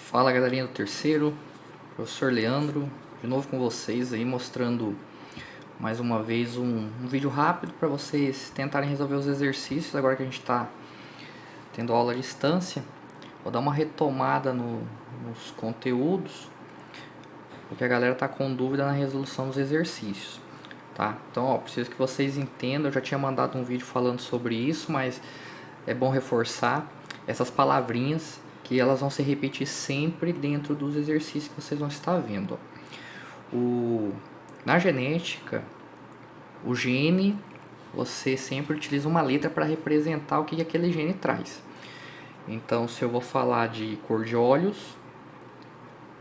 Fala galerinha do terceiro, professor Leandro, de novo com vocês aí mostrando mais uma vez um vídeo rápido para vocês tentarem resolver os exercícios agora que a gente está tendo aula à distância. Vou dar uma retomada nos conteúdos, porque a galera tá com dúvida na resolução dos exercícios, tá? Então, ó, preciso que vocês entendam, eu já tinha mandado um vídeo falando sobre isso, mas é bom reforçar essas palavrinhas que elas vão se repetir sempre dentro dos exercícios que vocês vão estar vendo. Na genética, o gene, você sempre utiliza uma letra para representar o que aquele gene traz. Então, se eu vou falar de cor de olhos,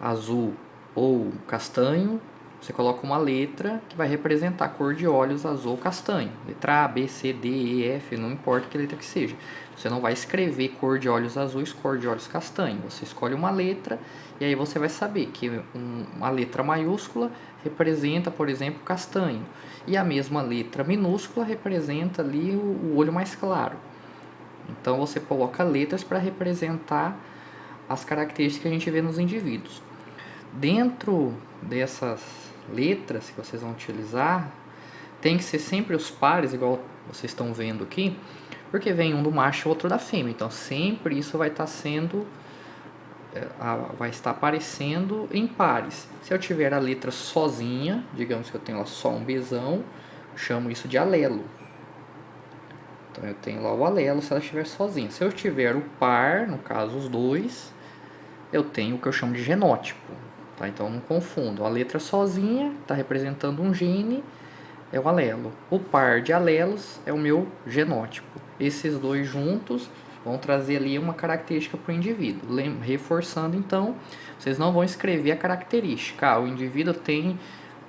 azul ou castanho, você coloca uma letra que vai representar a cor de olhos azul ou castanho. Letra A, B, C, D, E, F, não importa que letra que seja. Você não vai escrever cor de olhos azuis, cor de olhos castanho. Você escolhe uma letra e aí você vai saber que uma letra maiúscula representa, por exemplo, castanho. E a mesma letra minúscula representa ali o olho mais claro. Então você coloca letras para representar as características que a gente vê nos indivíduos. Dentro dessas letras que vocês vão utilizar, tem que ser sempre os pares, igual vocês estão vendo aqui, porque vem um do macho e outro da fêmea. Então sempre isso vai estar aparecendo em pares. Se eu tiver a letra sozinha, digamos que eu tenho lá só um Bzão, chamo isso de alelo. Então eu tenho lá o alelo se ela estiver sozinha. Se eu tiver o par, no caso os dois, eu tenho o que eu chamo de genótipo. Tá? Então não confundo. A letra sozinha está representando um gene, é o alelo. O par de alelos é o meu genótipo. Esses dois juntos vão trazer ali uma característica para o indivíduo. Reforçando então, vocês não vão escrever a característica. O indivíduo tem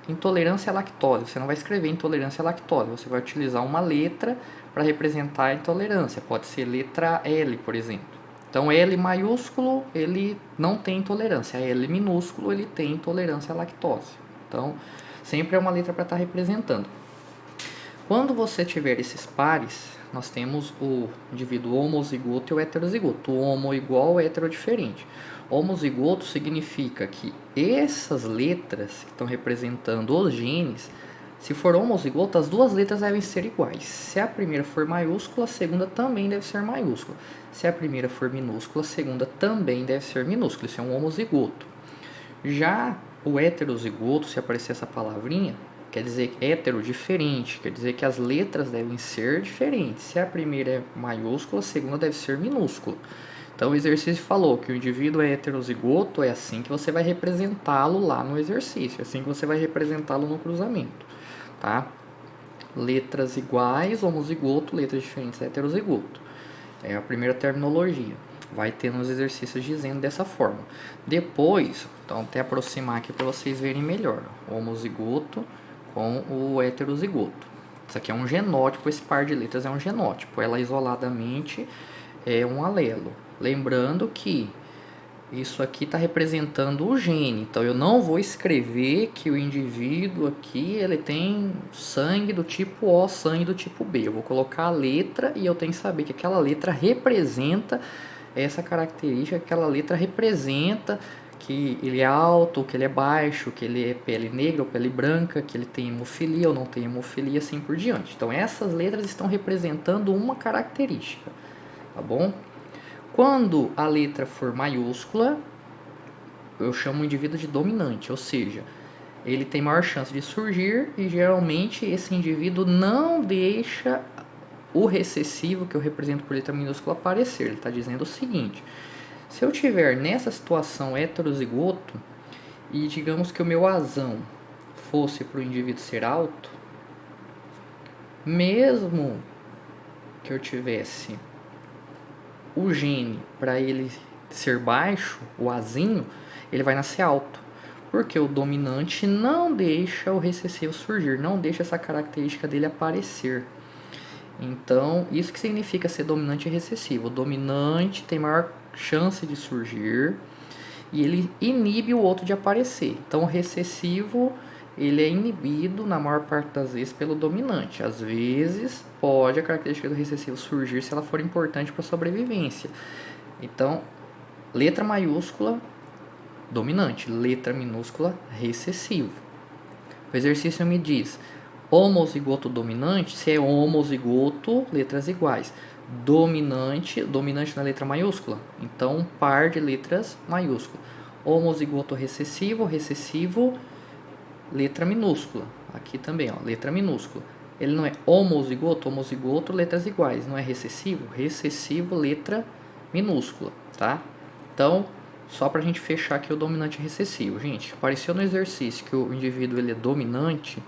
intolerância à lactose. Você não vai escrever intolerância à lactose. Você vai utilizar uma letra para representar a intolerância. Pode ser letra L, por exemplo. Então, L maiúsculo, ele não tem intolerância. L minúsculo, ele tem intolerância à lactose. Então, sempre é uma letra para estar representando. Quando você tiver esses pares, nós temos o indivíduo homozigoto e o heterozigoto. O homo igual, o hetero diferente. Homozigoto significa que essas letras que estão representando os genes, se for homozigoto, as duas letras devem ser iguais. Se a primeira for maiúscula, a segunda também deve ser maiúscula. Se a primeira for minúscula, a segunda também deve ser minúscula. Isso é um homozigoto. Já o heterozigoto, se aparecer essa palavrinha, quer dizer hétero diferente, quer dizer que as letras devem ser diferentes. Se a primeira é maiúscula, a segunda deve ser minúscula. Então o exercício falou que o indivíduo é heterozigoto, é assim que você vai representá-lo lá no exercício, é assim que você vai representá-lo no cruzamento, tá? Letras iguais, homozigoto, letras diferentes, heterozigoto. É a primeira terminologia. Vai ter nos exercícios dizendo dessa forma. Depois, então até aproximar aqui para vocês verem melhor. O homozigoto com o heterozigoto. Isso aqui é um genótipo, esse par de letras é um genótipo. Ela isoladamente é um alelo. Lembrando que isso aqui está representando o gene. Então eu não vou escrever que o indivíduo aqui ele tem sangue do tipo O, sangue do tipo B. Eu vou colocar a letra e eu tenho que saber que aquela letra representa essa característica, aquela letra representa que ele é alto, que ele é baixo, que ele é pele negra ou pele branca, que ele tem hemofilia ou não tem hemofilia, assim por diante. Então essas letras estão representando uma característica, tá bom? Quando a letra for maiúscula, eu chamo o indivíduo de dominante, ou seja, ele tem maior chance de surgir e geralmente esse indivíduo não deixa o recessivo, que eu represento por letra minúscula, aparecer. Ele está dizendo o seguinte: se eu tiver nessa situação heterozigoto e digamos que o meu Azão fosse para o indivíduo ser alto, mesmo que eu tivesse o gene para ele ser baixo, o Azinho, ele vai nascer alto. Porque o dominante não deixa o recessivo surgir, não deixa essa característica dele aparecer. Então, isso que significa ser dominante e recessivo. O dominante tem maior chance de surgir e ele inibe o outro de aparecer. Então, o recessivo ele é inibido na maior parte das vezes pelo dominante. Às vezes pode a característica do recessivo surgir se ela for importante para a sobrevivência. Então, letra maiúscula dominante, letra minúscula recessivo. O exercício me diz homozigoto dominante, se é homozigoto, letras iguais. Dominante na letra maiúscula, então um par de letras maiúsculas. Homozigoto recessivo, letra minúscula. Aqui também, ó, letra minúscula. Ele não é homozigoto, letras iguais. Não é recessivo, letra minúscula, tá? Então, só pra gente fechar aqui o dominante recessivo. Gente, apareceu no exercício que o indivíduo ele é dominante,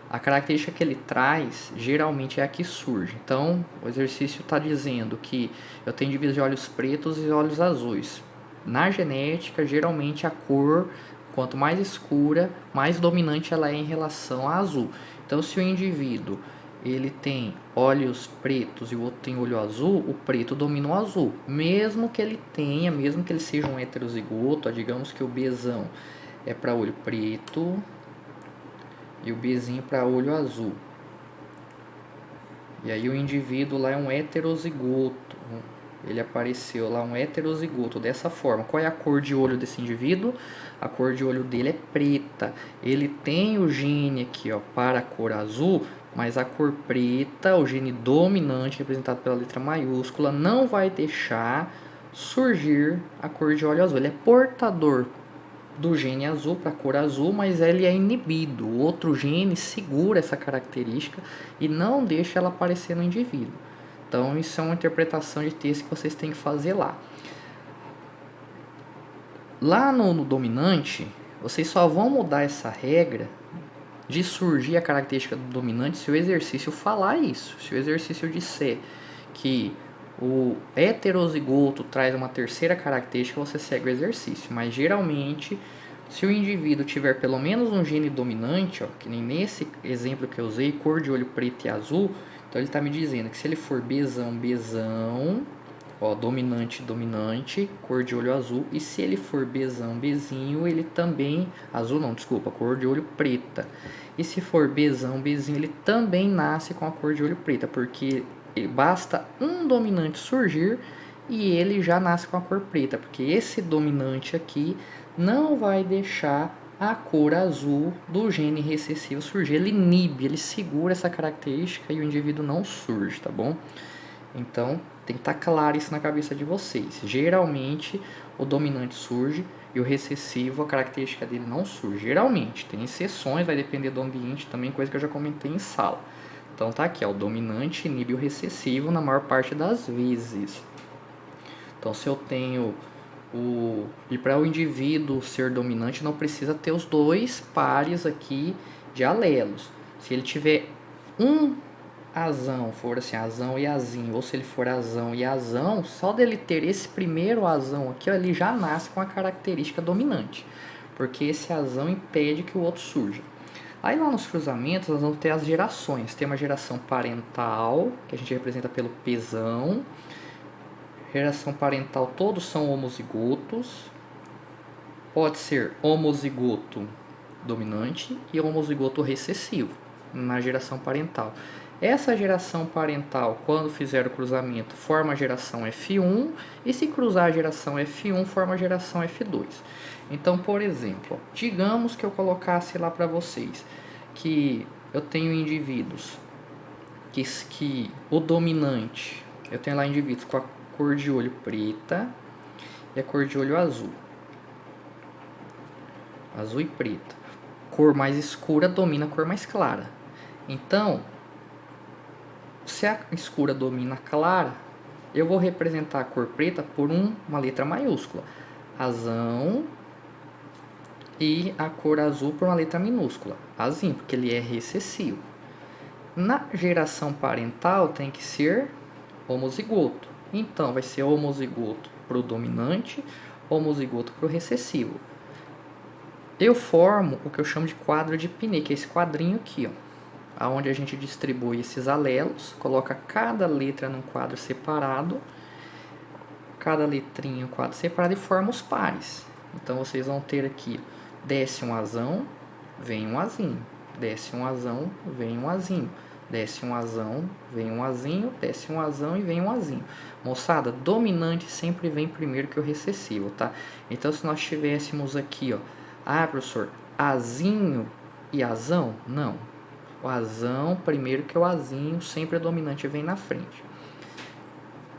a característica que ele traz, geralmente é a que surge. Então, o exercício está dizendo que eu tenho indivíduos de olhos pretos e olhos azuis. Na genética, geralmente a cor, quanto mais escura, mais dominante ela é em relação a azul. Então, se o indivíduo ele tem olhos pretos e o outro tem olho azul, o preto domina o azul. Mesmo que ele seja um heterozigoto, digamos que o Bzão é para olho preto e o Bzinho para olho azul. E aí o indivíduo lá é um heterozigoto. Ele apareceu lá um heterozigoto dessa forma. Qual é a cor de olho desse indivíduo? A cor de olho dele é preta. Ele tem o gene aqui, ó, para a cor azul, mas a cor preta, o gene dominante, representado pela letra maiúscula, não vai deixar surgir a cor de olho azul. Ele é portador do gene azul para a cor azul, mas ele é inibido. O outro gene segura essa característica e não deixa ela aparecer no indivíduo. Então, isso é uma interpretação de texto que vocês têm que fazer lá. Lá no dominante, vocês só vão mudar essa regra de surgir a característica do dominante se o exercício falar isso. Se o exercício disser que o heterozigoto traz uma terceira característica, você segue o exercício. Mas geralmente, se o indivíduo tiver pelo menos um gene dominante, ó, que nem nesse exemplo que eu usei, cor de olho preto e azul, então ele está me dizendo que se ele for Bzão, ó, dominante, cor de olho azul, e se ele for Bzinho, ele também, azul não, desculpa, cor de olho preta. E se for Bzinho, ele também nasce com a cor de olho preta, porque basta um dominante surgir e ele já nasce com a cor preta, porque esse dominante aqui não vai deixar a cor azul do gene recessivo surgir. Ele inibe, ele segura essa característica e o indivíduo não surge, tá bom? Então, tem que estar claro isso na cabeça de vocês. Geralmente, o dominante surge e o recessivo, a característica dele não surge. Geralmente, tem exceções, vai depender do ambiente também, coisa que eu já comentei em sala. Então, tá aqui, ó, o dominante inibe o recessivo na maior parte das vezes. Então, se eu tenho e para o indivíduo ser dominante, não precisa ter os dois pares aqui de alelos. Se ele tiver um azão, for assim, azão e azinho, ou se ele for azão e azão, só dele ter esse primeiro azão aqui, ó, ele já nasce com a característica dominante, porque esse azão impede que o outro surja. Aí lá nos cruzamentos nós vamos ter as gerações. Tem uma geração parental, que a gente representa pelo Pzão. Geração parental, todos são homozigotos. Pode ser homozigoto dominante e homozigoto recessivo na geração parental. Essa geração parental, quando fizer o cruzamento, forma a geração F1, e se cruzar a geração F1, forma a geração F2. Então, por exemplo, digamos que eu colocasse lá para vocês que eu tenho indivíduos que o dominante, eu tenho lá indivíduos com a cor de olho preta e a cor de olho azul. Azul e preta. Cor mais escura domina a cor mais clara. Então, se a escura domina a clara, eu vou representar a cor preta por uma letra maiúscula. Azão. E a cor azul por uma letra minúscula. Azinho, porque ele é recessivo. Na geração parental tem que ser homozigoto. Então, vai ser homozigoto para o dominante, homozigoto para o recessivo. Eu formo o que eu chamo de quadro de Piney, que é esse quadrinho aqui, ó, onde a gente distribui esses alelos, coloca cada letra num quadro separado, cada letrinha em um quadro separado e forma os pares. Então, vocês vão ter aqui, desce um azão, vem um azinho. Desce um azão, vem um azinho. desce um azão, vem um azinho, desce um azão e vem um azinho. Moçada, dominante sempre vem primeiro que o recessivo, tá? Então, se nós tivéssemos aqui, ó, professor, azinho e azão, não. O azão primeiro que o azinho, sempre a dominante vem na frente.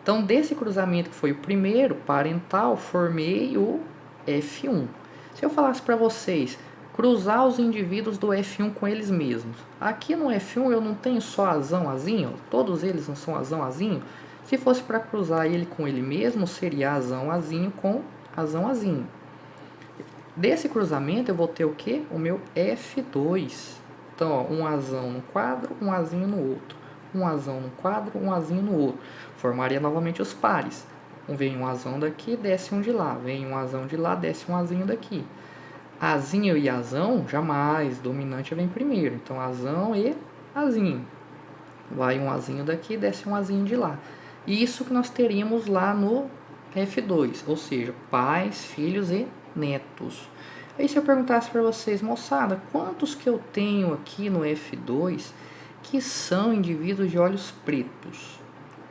Então, desse cruzamento que foi o primeiro, parental, formei o F1. Se eu falasse para vocês cruzar os indivíduos do F1 com eles mesmos. Aqui no F1 eu não tenho só azão, azinho, todos eles não são azão, azinho. Se fosse para cruzar ele com ele mesmo, seria azão, azinho com azão, azinho. Desse cruzamento eu vou ter o que? O meu F2. Então, ó, um azão no quadro, um azinho no outro. Um azão no quadro, um azinho no outro. Formaria novamente os pares. Vem um azão daqui, desce um de lá. Vem um azão de lá, desce um azinho daqui. Azinho e azão, jamais. Dominante vem primeiro. Então, azão e azinho. Vai um azinho daqui, desce um azinho de lá. Isso que nós teríamos lá no F2. Ou seja, pais, filhos e netos. Aí se eu perguntasse para vocês, moçada, quantos que eu tenho aqui no F2 que são indivíduos de olhos pretos?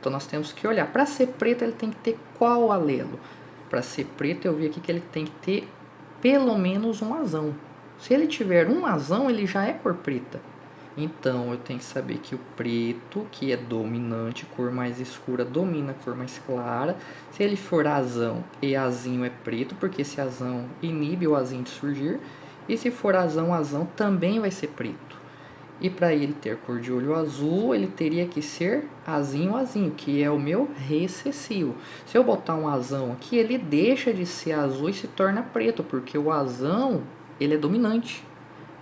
Então nós temos que olhar. Para ser preto ele tem que ter qual alelo? Para ser preto eu vi aqui que ele tem que ter pelo menos um azão. Se ele tiver um azão, ele já é cor preta. Então eu tenho que saber que o preto, que é dominante, cor mais escura, domina a cor mais clara. Se ele for azão e azinho é preto, porque esse azão inibe o azinho de surgir. E se for azão, azão também vai ser preto. E para ele ter cor de olho azul, ele teria que ser azinho, azinho, que é o meu recessivo. Se eu botar um azão aqui, ele deixa de ser azul e se torna preto, porque o azão, ele é dominante.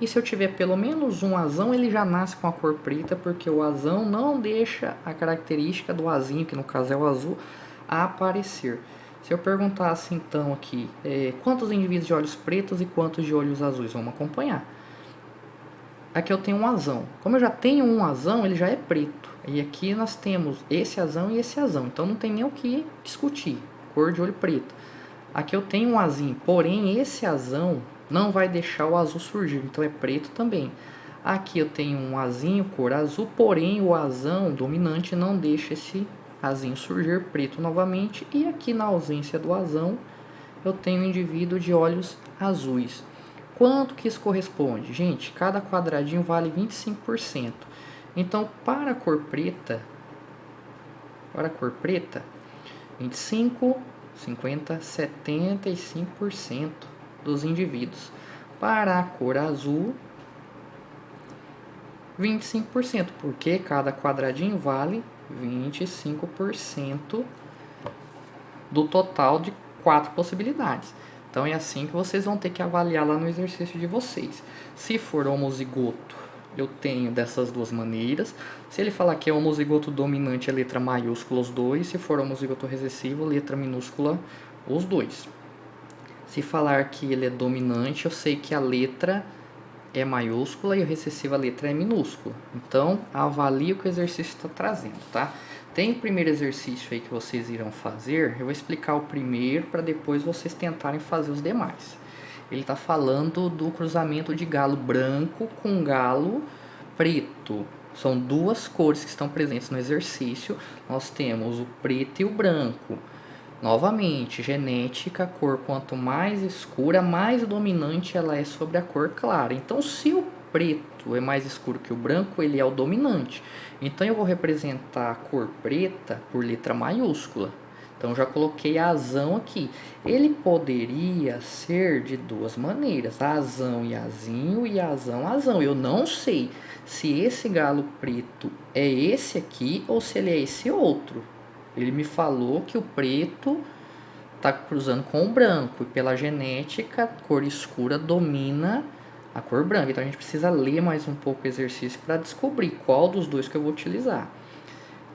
E se eu tiver pelo menos um azão, ele já nasce com a cor preta, porque o azão não deixa a característica do azinho, que no caso é o azul, aparecer. Se eu perguntasse então aqui, quantos indivíduos de olhos pretos e quantos de olhos azuis? Vamos acompanhar. Aqui eu tenho um azão. Como eu já tenho um azão, ele já é preto. E aqui nós temos esse azão e esse azão. Então não tem nem o que discutir. Cor de olho preto. Aqui eu tenho um azinho, porém esse azão não vai deixar o azul surgir, então é preto também. Aqui eu tenho um azinho cor azul, porém o azão dominante não deixa esse azinho surgir, preto novamente. E aqui na ausência do azão eu tenho um indivíduo de olhos azuis. Quanto que isso corresponde? Gente, cada quadradinho vale 25%. Então para a cor preta, 25, 50, 75% dos indivíduos. Para a cor azul, 25%, porque cada quadradinho vale 25% do total de 4 possibilidades. Então é assim que vocês vão ter que avaliar lá no exercício de vocês. Se for homozigoto, eu tenho dessas duas maneiras. Se ele falar que é homozigoto dominante, é letra maiúscula os dois. Se for homozigoto recessivo, letra minúscula os dois. Se falar que ele é dominante, eu sei que a letra é maiúscula e o recessivo a letra é minúscula. Então, avalie o que o exercício está trazendo, tá? Tem o primeiro exercício aí que vocês irão fazer. Eu vou explicar o primeiro para depois vocês tentarem fazer os demais. Ele está falando do cruzamento de galo branco com galo preto. São duas cores que estão presentes no exercício. Nós temos o preto e o branco. Novamente, genética, cor quanto mais escura, mais dominante ela é sobre a cor clara. Então, se o preto é mais escuro que o branco, ele é o dominante. Então, eu vou representar a cor preta por letra maiúscula. Então, já coloquei azão aqui. Ele poderia ser de duas maneiras, azão e azinho e azão, azão. Eu não sei se esse galo preto é esse aqui ou se ele é esse outro. Ele me falou que o preto está cruzando com o branco. E pela genética, a cor escura domina a cor branca. Então a gente precisa ler mais um pouco o exercício para descobrir qual dos dois que eu vou utilizar.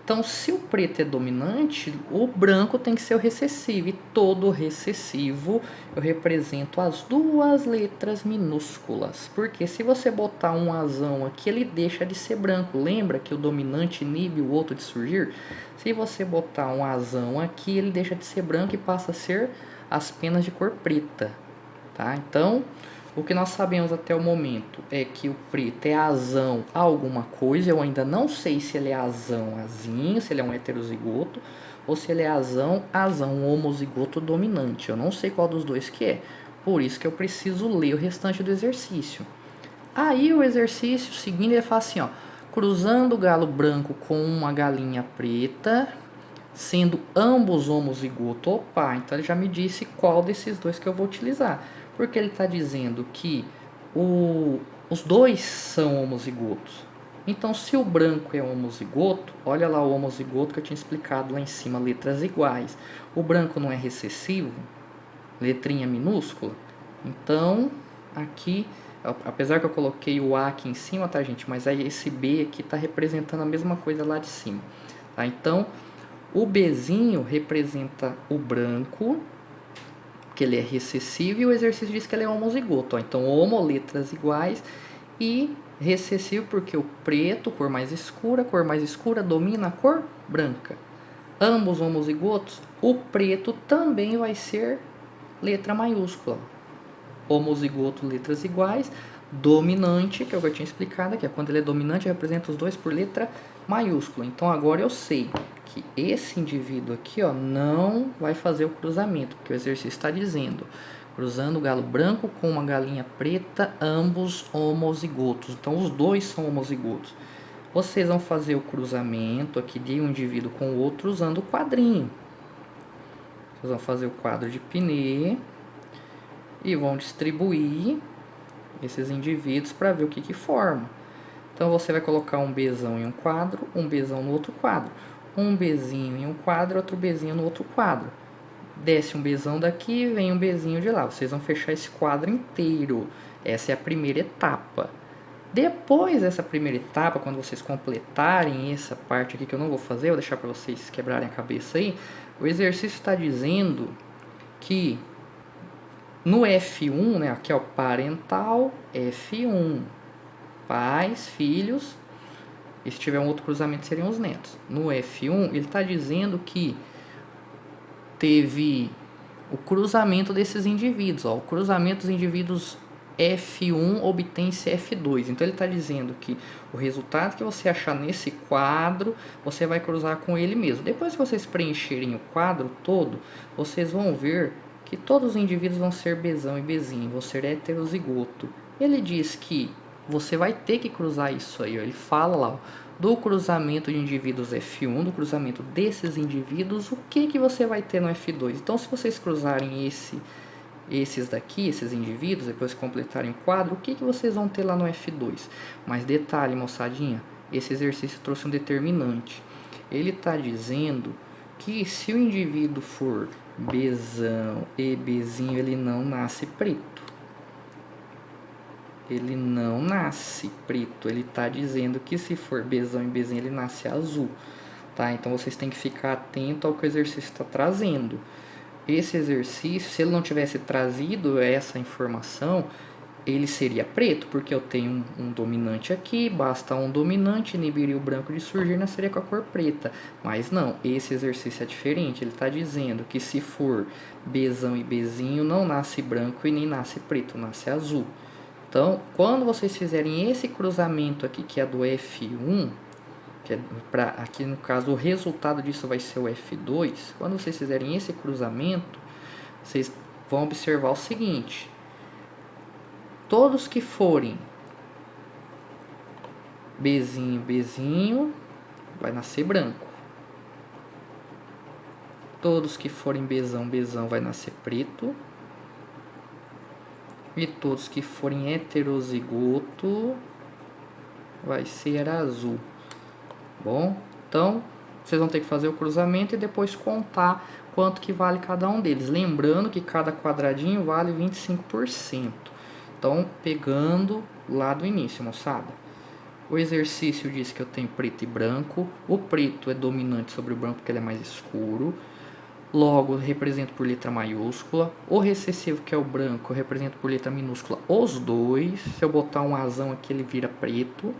Então, se o preto é dominante, o branco tem que ser o recessivo. E todo recessivo eu represento as duas letras minúsculas. Porque se você botar um azão aqui, ele deixa de ser branco. Lembra que o dominante inibe o outro de surgir? Se você botar um azão aqui, ele deixa de ser branco e passa a ser as penas de cor preta. Tá? Então, O que nós sabemos até o momento é que o preto é azão a alguma coisa. Eu ainda não sei se ele é azão azinho, se ele é um heterozigoto, ou se ele é azão homozigoto dominante. Eu não sei qual dos dois que é. Por isso que eu preciso ler o restante do exercício. Aí o exercício seguinte ele fala assim, ó, cruzando o galo branco com uma galinha preta, sendo ambos homozigoto. Opa, então ele já me disse qual desses dois que eu vou utilizar. Porque ele está dizendo que os dois são homozigotos. Então, se o branco é homozigoto, olha lá o homozigoto que eu tinha explicado lá em cima, letras iguais. O branco não é recessivo, letrinha minúscula. Então, aqui, apesar que eu coloquei o A aqui em cima, tá, gente? Mas aí esse B aqui está representando a mesma coisa lá de cima. Tá? Então, o Bzinho representa o branco, que ele é recessivo, e o exercício diz que ele é homozigoto. Ó. Então, homo, letras iguais, e recessivo porque o preto, cor mais escura domina a cor branca. Ambos homozigotos, o preto também vai ser letra maiúscula. Homozigoto, letras iguais, dominante, que é o que eu tinha explicado aqui, quando ele é dominante, representa os dois por letra maiúscula. Então, agora eu sei que esse indivíduo aqui, ó, não vai fazer o cruzamento, porque o exercício está dizendo, cruzando o galo branco com uma galinha preta, ambos homozigotos. Então, os dois são homozigotos. Vocês vão fazer o cruzamento aqui de um indivíduo com o outro usando o quadrinho. Vocês vão fazer o quadro de Pinet e vão distribuir esses indivíduos para ver o que forma. Então, você vai colocar um Bzão em um quadro, um Bzão no outro quadro. Um Bzinho em um quadro, outro Bzinho no outro quadro. Desce um Bzão daqui, vem um Bzinho de lá. Vocês vão fechar esse quadro inteiro. Essa é a primeira etapa. Depois dessa primeira etapa, quando vocês completarem essa parte aqui que eu não vou fazer, eu vou deixar para vocês quebrarem a cabeça aí, o exercício está dizendo que no F1, né, aqui é o parental, F1, pais, filhos, e se tiver um outro cruzamento seriam os netos. No F1, ele está dizendo que teve o cruzamento desses indivíduos. Ó, o cruzamento dos indivíduos F1 obtém-se F2. Então ele está dizendo que o resultado que você achar nesse quadro, você vai cruzar com ele mesmo. Depois que vocês preencherem o quadro todo, vocês vão ver que todos os indivíduos vão ser Bzão e Bzinho, vão ser heterozigoto. Ele diz que você vai ter que cruzar isso aí. Ó. Ele fala lá, ó, do cruzamento de indivíduos F1, do cruzamento desses indivíduos, o que você vai ter no F2. Então, se vocês cruzarem esses daqui, esses indivíduos, depois que completarem o quadro, o que vocês vão ter lá no F2? Mas detalhe, moçadinha, esse exercício trouxe um determinante. Ele está dizendo que se o indivíduo for Bzão e Bzinho, ele não nasce preto. Ele não nasce preto. Ele está dizendo que se for Bzão e Bzinho, ele nasce azul. Tá? Então, vocês têm que ficar atento ao que o exercício está trazendo. Esse exercício, se ele não tivesse trazido essa informação, ele seria preto, porque eu tenho um dominante aqui, basta um dominante, inibiria o branco de surgir, nasceria com a cor preta. Mas não, esse exercício é diferente, ele está dizendo que se for Bzão e Bzinho, não nasce branco e nem nasce preto, nasce azul. Então, quando vocês fizerem esse cruzamento aqui, que é do F1, que é aqui no caso o resultado disso vai ser o F2, quando vocês fizerem esse cruzamento, vocês vão observar o seguinte: todos que forem Bzinho, Bzinho, vai nascer branco. Todos que forem Bzão, Bzão, vai nascer preto. E todos que forem heterozigoto, vai ser azul. Bom, então vocês vão ter que fazer o cruzamento e depois contar quanto que vale cada um deles. Lembrando que cada quadradinho vale 25%. Então, pegando lá do início, moçada. O exercício diz que eu tenho preto e branco. O preto é dominante sobre o branco porque ele é mais escuro. Logo, eu represento por letra maiúscula. O recessivo, que é o branco, eu represento por letra minúscula os dois. Se eu botar um azão aqui, ele vira preto.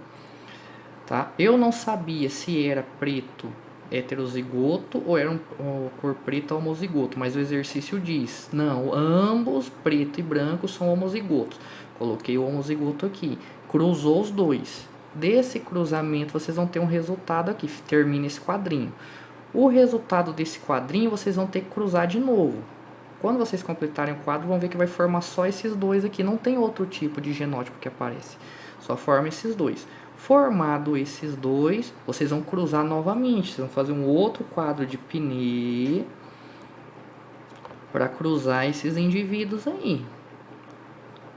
Tá? Eu não sabia se era preto heterozigoto ou era cor preta homozigoto, mas o exercício diz, não, ambos, preto e branco, são homozigotos. Coloquei o homozigoto aqui, cruzou os dois. Desse cruzamento vocês vão ter um resultado aqui, termina esse quadrinho. O resultado desse quadrinho vocês vão ter que cruzar de novo. Quando vocês completarem o quadro, vão ver que vai formar só esses dois aqui, não tem outro tipo de genótipo que aparece, só forma esses dois. Formado esses dois, vocês vão cruzar novamente, vocês vão fazer um outro quadro de Pinet para cruzar esses indivíduos aí.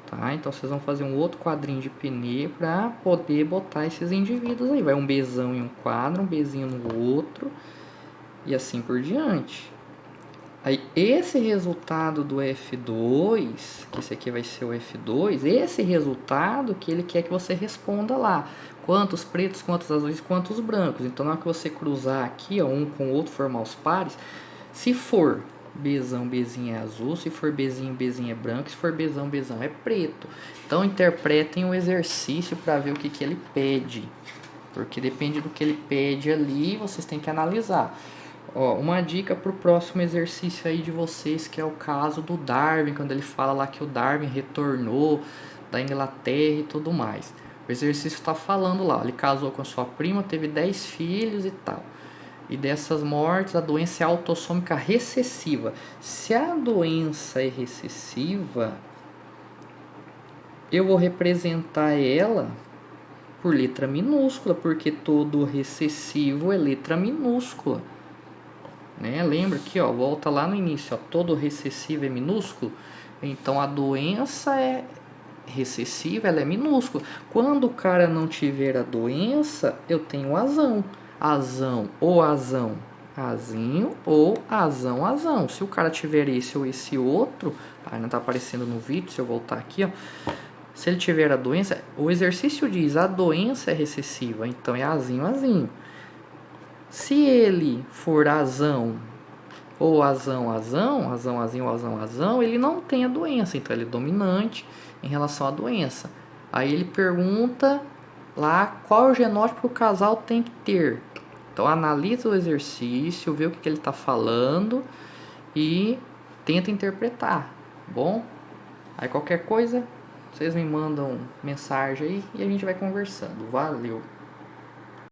Tá? Então vocês vão fazer um outro quadrinho de Pinet para poder botar esses indivíduos aí. Vai um Bzão em um quadro, um Bzinho no outro e assim por diante. Aí esse resultado do F2, que esse aqui vai ser o F2, esse resultado que ele quer que você responda lá. Quantos pretos, quantos azuis, quantos brancos. Então na hora que você cruzar aqui, ó, um com o outro, formar os pares, se for Bzão, Bzinho é azul, se for Bzinho, Bzinho é branco, se for Bzão, Bzão é preto. Então interpretem o exercício para ver o que ele pede. Porque depende do que ele pede ali, vocês têm que analisar. Ó, uma dica para o próximo exercício aí de vocês, que é o caso do Darwin, quando ele fala lá que o Darwin retornou da Inglaterra e tudo mais. O exercício está falando lá, ele casou com a sua prima, teve 10 filhos e tal. E dessas mortes, a doença é autossômica recessiva. Se a doença é recessiva, eu vou representar ela por letra minúscula, porque todo recessivo é letra minúscula. Né? Lembra aqui, ó, volta lá no início, ó, todo recessivo é minúsculo, então a doença é recessiva, ela é minúscula. Quando o cara não tiver a doença, eu tenho azão, azão, azinho ou azão. Se o cara tiver esse ou esse outro, não tá aparecendo no vídeo, se eu voltar aqui, ó, se ele tiver a doença, o exercício diz a doença é recessiva, então é azinho. Se ele for azão ou azão, ele não tem a doença, então ele é dominante em relação à doença. Aí ele pergunta lá qual o genótipo que o casal tem que ter. Então analisa o exercício, vê o que ele está falando e tenta interpretar, bom? Aí qualquer coisa, vocês me mandam mensagem aí e a gente vai conversando. Valeu!